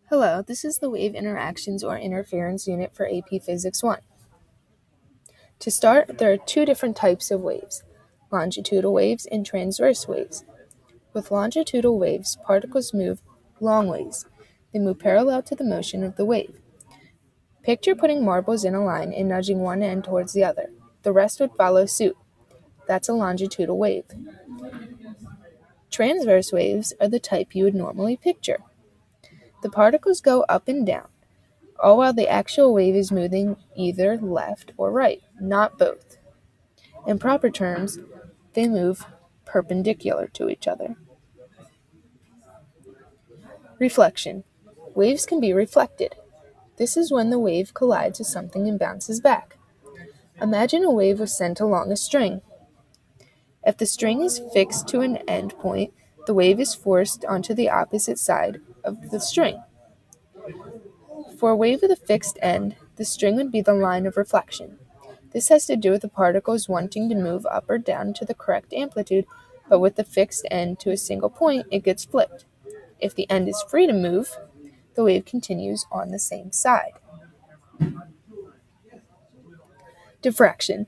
Hello, this is the Wave Interactions or Interference Unit for AP Physics 1. To start, there are two different types of waves, longitudinal waves and transverse waves. With longitudinal waves, particles move long ways. They move parallel to the motion of the wave. Picture putting marbles in a line and nudging one end towards the other. The rest would follow suit. That's a longitudinal wave. Transverse waves are the type you would normally picture. The particles go up and down, all while the actual wave is moving either left or right, not both. In proper terms, they move perpendicular to each other. Reflection. Waves can be reflected. This is when the wave collides with something and bounces back. Imagine a wave was sent along a string. If the string is fixed to an end point, the wave is forced onto the opposite side of the string. For a wave with a fixed end, the string would be the line of reflection. This has to do with the particles wanting to move up or down to the correct amplitude, but with the fixed end to a single point, it gets flipped. If the end is free to move, the wave continues on the same side. Diffraction.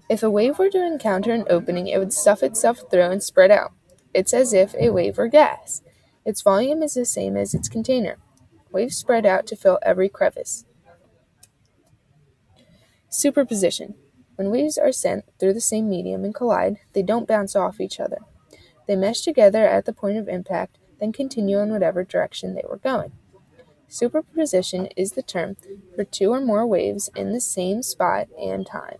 If a wave were to encounter an opening, it would stuff itself through and spread out. It's as if a wave were gas. Its volume is the same as its container. Waves spread out to fill every crevice. Superposition. When waves are sent through the same medium and collide, they don't bounce off each other. They mesh together at the point of impact, then continue in whatever direction they were going. Superposition is the term for two or more waves in the same spot and time.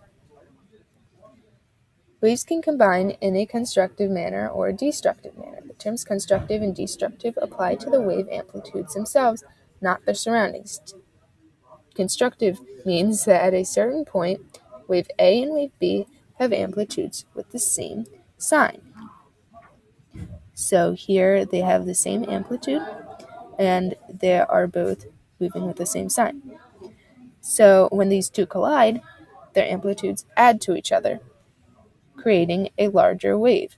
Waves can combine in a constructive manner or a destructive manner. The terms constructive and destructive apply to the wave amplitudes themselves, not their surroundings. Constructive means that at a certain point, wave A and wave B have amplitudes with the same sign. So here they have the same amplitude, and they are both moving with the same sign. So when these two collide, their amplitudes add to each other, creating a larger wave.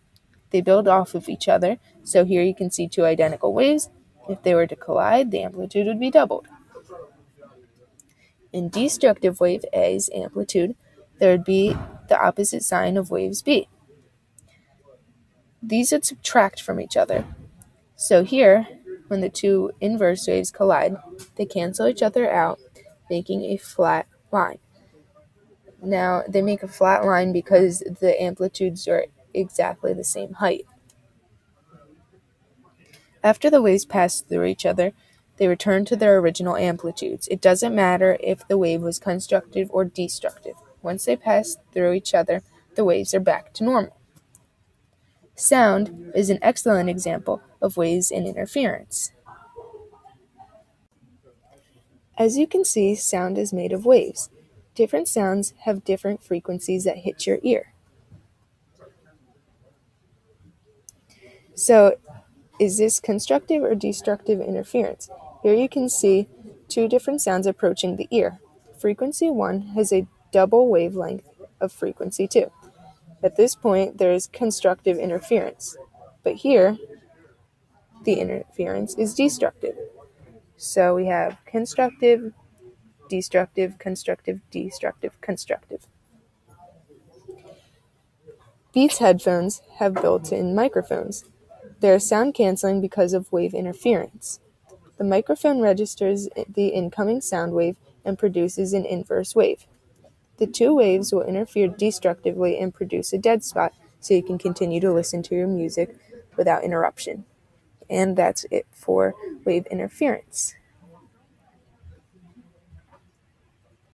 They build off of each other, so here you can see two identical waves. If they were to collide, the amplitude would be doubled. In destructive wave A's amplitude, there would be the opposite sign of waves B. These would subtract from each other. So here, when the two inverse waves collide, they cancel each other out, making a flat line. Now, they make a flat line because the amplitudes are exactly the same height. After the waves pass through each other, they return to their original amplitudes. It doesn't matter if the wave was constructive or destructive. Once they pass through each other, the waves are back to normal. Sound is an excellent example of waves in interference. As you can see, sound is made of waves. Different sounds have different frequencies that hit your ear. So, is this constructive or destructive interference? Here you can see two different sounds approaching the ear. Frequency 1 has a double wavelength of frequency 2. At this point, there is constructive interference. But here, the interference is destructive. So we have constructive, destructive, constructive, destructive, constructive. Beats headphones have built-in microphones. They are sound canceling because of wave interference. The microphone registers the incoming sound wave and produces an inverse wave. The two waves will interfere destructively and produce a dead spot so you can continue to listen to your music without interruption. And that's it for wave interference.